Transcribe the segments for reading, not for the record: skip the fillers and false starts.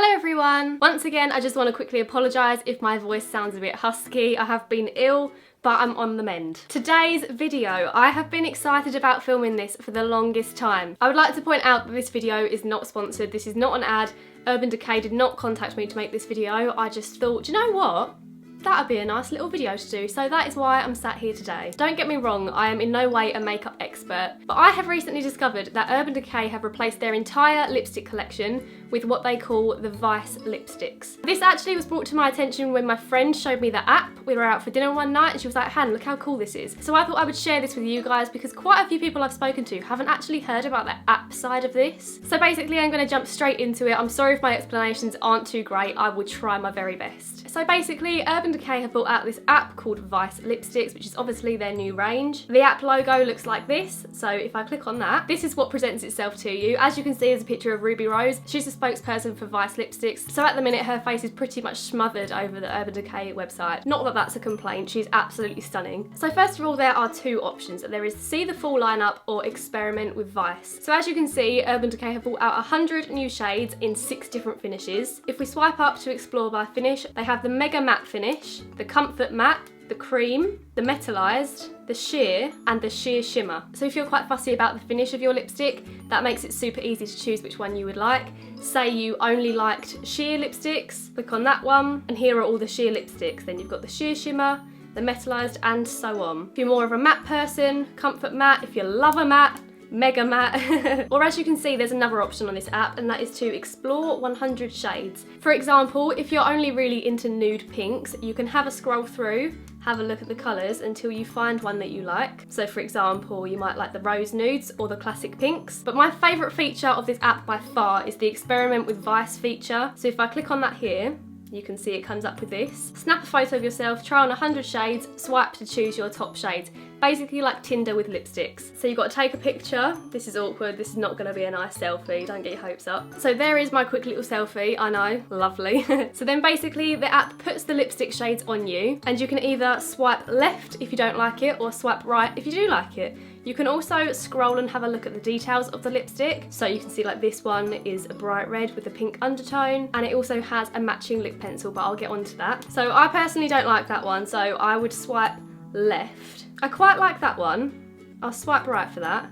Hello everyone! Once again, I just want to quickly apologise if my voice sounds a bit husky. I have been ill, but I'm on the mend. Today's video, I have been excited about filming this for the longest time. I would like to point out that this video is not sponsored. This is not an ad. Urban Decay did not contact me to make this video. I just thought, do you know what? That'd be a nice little video to do, so that is why I'm sat here today. Don't get me wrong, I am in no way a makeup expert, but I have recently discovered that Urban Decay have replaced their entire lipstick collection with what they call the Vice lipsticks. This actually was brought to my attention when my friend showed me the app. We were out for dinner one night and she was like, Han, look how cool this is. So I thought I would share this with you guys because quite a few people I've spoken to haven't actually heard about the app side of this. So basically I'm going to jump straight into it. I'm sorry if my explanations aren't too great. I will try my very best. So basically Urban Decay have brought out this app called Vice lipsticks, which is obviously their new range. The app logo looks like this. So if I click on that, this is what presents itself to you. As you can see, there's a picture of Ruby Rose. She's a spokesperson for Vice lipsticks. So at the minute, her face is pretty much smothered over the Urban Decay website. Not that that's a complaint, she's absolutely stunning. So first of all, there are two options. There is see the full lineup or experiment with Vice. So as you can see, Urban Decay have brought out 100 new shades in 6 different finishes. If we swipe up to explore by finish, they have the Mega Matte finish, the Comfort Matte, the Cream, the Metalized, the Sheer, and the Sheer Shimmer. So if you're quite fussy about the finish of your lipstick, that makes it super easy to choose which one you would like. Say you only liked sheer lipsticks, click on that one, and here are all the sheer lipsticks. Then you've got the Sheer Shimmer, the Metalized, and so on. If you're more of a matte person, Comfort Matte. If you love a matte, Mega Matte. Or as you can see, there's another option on this app, and that is to explore 100 shades. For example, if you're only really into nude pinks, you can have a scroll through, have a look at the colours until you find one that you like. So for example, you might like the rose nudes or the classic pinks. But my favourite feature of this app by far is the experiment with Vice feature. So if I click on that here, you can see it comes up with this. Snap a photo of yourself, try on 100 shades, swipe to choose your top shades. Basically like Tinder with lipsticks. So you've got to take a picture. This is awkward, this is not going to be a nice selfie, don't get your hopes up. So there is my quick little selfie, I know, lovely. So then basically the app puts the lipstick shades on you, and you can either swipe left if you don't like it or swipe right if you do like it. You can also scroll and have a look at the details of the lipstick. So you can see like this one is a bright red with a pink undertone, and it also has a matching lip pencil, but I'll get onto that. So I personally don't like that one, so I would swipe left. I quite like that one. I'll swipe right for that.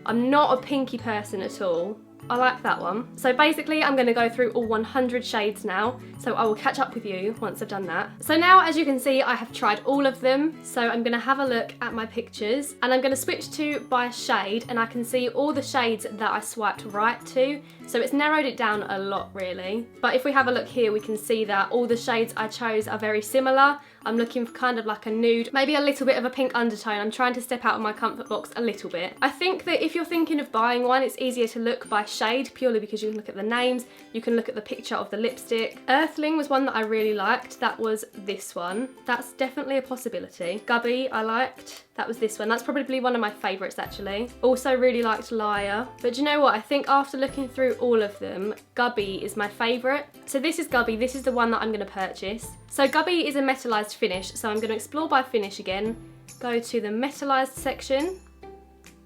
I'm not a pinky person at all. I like that one. So basically I'm going to go through all 100 shades now, so I will catch up with you once I've done that. So now, as you can see, I have tried all of them, so I'm going to have a look at my pictures, and I'm going to switch to by shade, and I can see all the shades that I swiped right to, so it's narrowed it down a lot really. But if we have a look here, we can see that all the shades I chose are very similar. I'm looking for kind of like a nude, maybe a little bit of a pink undertone. I'm trying to step out of my comfort box a little bit. I think that if you're thinking of buying one, it's easier to look by shade, purely because you can look at the names, you can look at the picture of the lipstick. Earthling was one that I really liked. That was this one. That's definitely a possibility. Gubby I liked. That was this one. That's probably one of my favourites actually. Also really liked Liar. But do you know what? I think after looking through all of them, Gubby is my favourite. So this is Gubby. This is the one that I'm going to purchase. So Gubby is a metalized finish. So I'm going to explore by finish again. Go to the metalized section.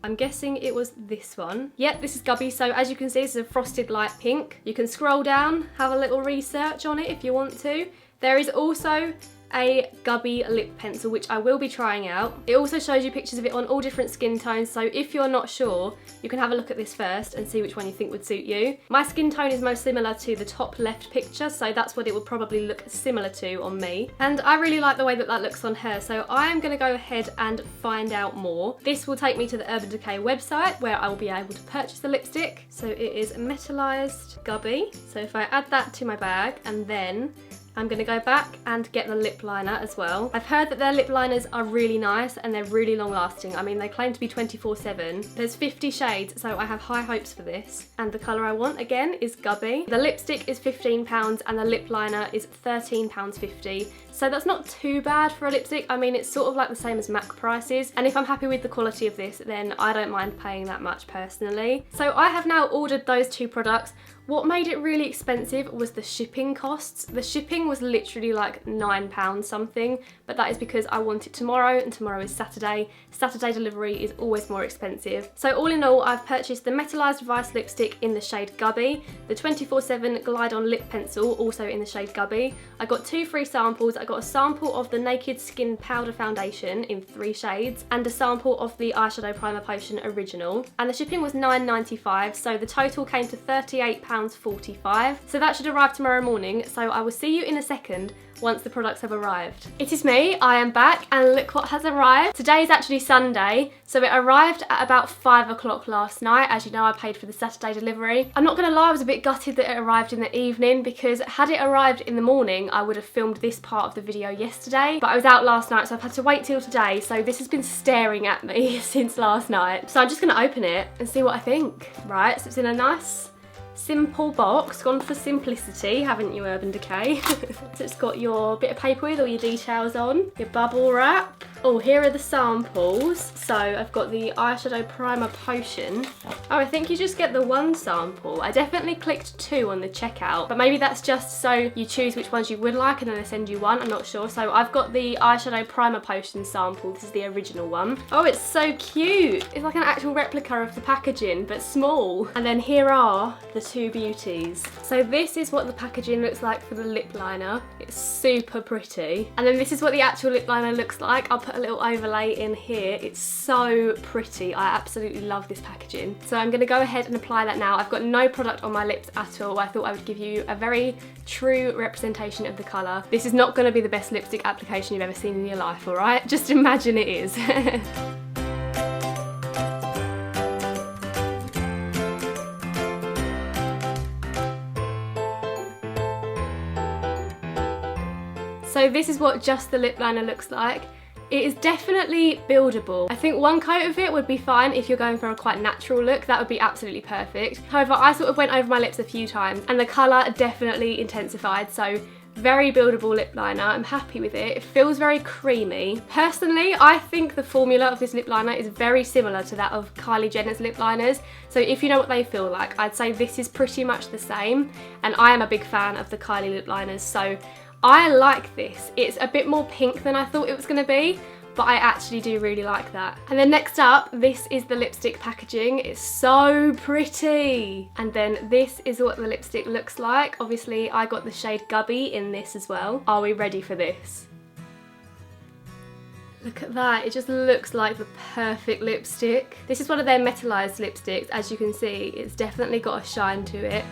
I'm guessing it was this one. Yep, this is Gubby. So as you can see, this is a frosted light pink. You can scroll down, have a little research on it if you want to. There is also a Gubby lip pencil, which I will be trying out. It also shows you pictures of it on all different skin tones, so if you're not sure, you can have a look at this first and see which one you think would suit you. My skin tone is most similar to the top left picture, so that's what it would probably look similar to on me. And I really like the way that that looks on her, so I am going to go ahead and find out more. This will take me to the Urban Decay website where I will be able to purchase the lipstick. So it is metalized Gubby. So if I add that to my bag, and then I'm going to go back and get the lip liner as well. I've heard that their lip liners are really nice and they're really long lasting. I mean, they claim to be 24/7. There's 50 shades, so I have high hopes for this. And the colour I want, again, is Gubby. The lipstick is £15 and the lip liner is £13.50. So that's not too bad for a lipstick. I mean, it's sort of like the same as MAC prices. And if I'm happy with the quality of this, then I don't mind paying that much personally. So I have now ordered those two products. What made it really expensive was the shipping costs. The shipping was literally like £9 something, but that is because I want it tomorrow and tomorrow is Saturday. Saturday delivery is always more expensive. So all in all, I've purchased the Metalized Vice lipstick in the shade Gubby, the 24/7 Glide On lip pencil also in the shade Gubby. I got 2 free samples. I got a sample of the Naked Skin Powder Foundation in 3 shades and a sample of the Eyeshadow Primer Potion Original. And the shipping was £9.95, so the total came to £38.45. So that should arrive tomorrow morning, so I will see you in a second once the products have arrived. It is me, I am back, and look what has arrived. Today is actually Sunday, so it arrived at about 5 o'clock last night. As you know, I paid for the Saturday delivery. I'm not gonna lie, I was a bit gutted that it arrived in the evening, because had it arrived in the morning, I would have filmed this part of the video yesterday, but I was out last night, so I've had to wait till today, so this has been staring at me since last night. So I'm just gonna open it and see what I think. Right, so it's in a nice, simple box, gone for simplicity, haven't you, Urban Decay? So it's got your bit of paper with all your details on, your bubble wrap. Oh, here are the samples. So I've got the Eyeshadow Primer Potion. Oh, I think you just get the 1 sample. I definitely clicked 2 on the checkout, but maybe that's just so you choose which ones you would like and then they send you 1, I'm not sure. So I've got the Eyeshadow Primer Potion sample. This is the original one. Oh, it's so cute. It's like an actual replica of the packaging, but small. And then here are the 2 beauties. So this is what the packaging looks like for the lip liner. It's super pretty. And then this is what the actual lip liner looks like. I'll put a little overlay in here. It's so pretty. I absolutely love this packaging. So I'm gonna go ahead and apply that now. I've got no product on my lips at all. I thought I would give you a very true representation of the colour. This is not gonna be the best lipstick application you've ever seen in your life, all right? Just imagine it is. So this is what just the lip liner looks like. It is definitely buildable. I think 1 coat of it would be fine if you're going for a quite natural look. That would be absolutely perfect. However, I sort of went over my lips a few times and the colour definitely intensified, so very buildable lip liner. I'm happy with it. It feels very creamy. Personally, I think the formula of this lip liner is very similar to that of Kylie Jenner's lip liners. So if you know what they feel like, I'd say this is pretty much the same. And I am a big fan of the Kylie lip liners, so I like this. It's a bit more pink than I thought it was going to be, but I actually do really like that. And then next up, this is the lipstick packaging. It's so pretty. And then this is what the lipstick looks like. Obviously, I got the shade Gubby in this as well. Are we ready for this? Look at that, it just looks like the perfect lipstick. This is one of their metalized lipsticks. As you can see, it's definitely got a shine to it.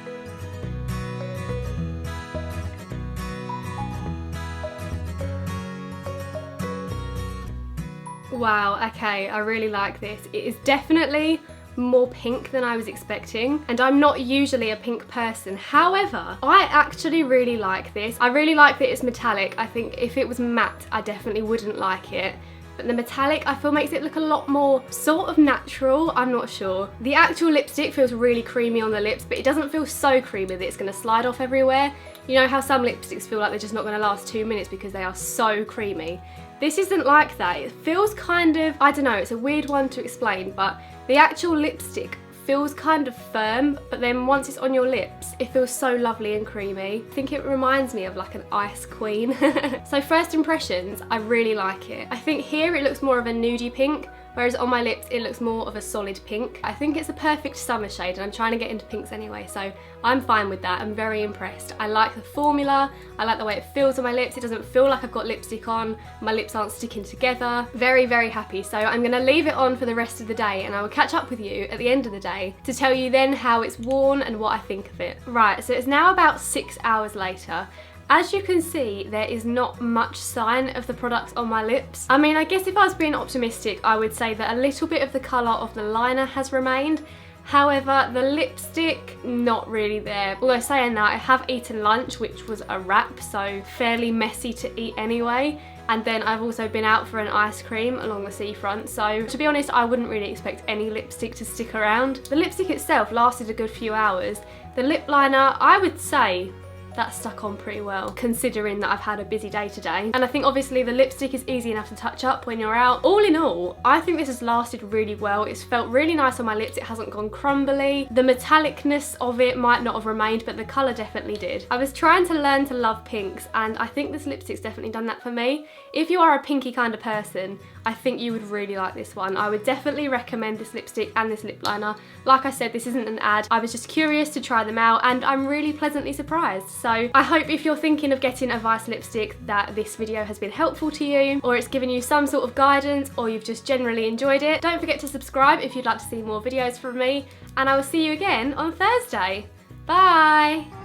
Wow, okay, I really like this. It is definitely more pink than I was expecting, and I'm not usually a pink person. However, I actually really like this. I really like that it's metallic. I think if it was matte, I definitely wouldn't like it. But the metallic, I feel, makes it look a lot more sort of natural. I'm not sure. The actual lipstick feels really creamy on the lips, but it doesn't feel so creamy that it's gonna slide off everywhere. You know how some lipsticks feel like they're just not gonna last 2 minutes because they are so creamy. This isn't like that. It feels kind of, I don't know, it's a weird one to explain, but the actual lipstick feels kind of firm, but then once it's on your lips, it feels so lovely and creamy. I think it reminds me of like an ice queen. So first impressions, I really like it. I think here it looks more of a nudie pink, whereas on my lips it looks more of a solid pink. I think it's a perfect summer shade, and I'm trying to get into pinks anyway, so I'm fine with that. I'm very impressed. I like the formula, I like the way it feels on my lips. It doesn't feel like I've got lipstick on, my lips aren't sticking together. Very, very happy. So I'm gonna leave it on for the rest of the day, and I will catch up with you at the end of the day to tell you then how it's worn and what I think of it. Right, so it's now about 6 hours later. As you can see, there is not much sign of the products on my lips. I mean, I guess if I was being optimistic, I would say that a little bit of the colour of the liner has remained. However, the lipstick, not really there. Although saying that, I have eaten lunch, which was a wrap, so fairly messy to eat anyway. And then I've also been out for an ice cream along the seafront, so to be honest, I wouldn't really expect any lipstick to stick around. The lipstick itself lasted a good few hours. The lip liner, I would say, that stuck on pretty well, considering that I've had a busy day today. And I think obviously the lipstick is easy enough to touch up when you're out. All in all, I think this has lasted really well. It's felt really nice on my lips. It hasn't gone crumbly. The metallicness of it might not have remained, but the colour definitely did. I was trying to learn to love pinks, and I think this lipstick's definitely done that for me. If you are a pinky kind of person, I think you would really like this one. I would definitely recommend this lipstick and this lip liner. Like I said, this isn't an ad. I was just curious to try them out, and I'm really pleasantly surprised. So I hope if you're thinking of getting a Vice lipstick that this video has been helpful to you, or it's given you some sort of guidance, or you've just generally enjoyed it. Don't forget to subscribe if you'd like to see more videos from me, and I will see you again on Thursday. Bye!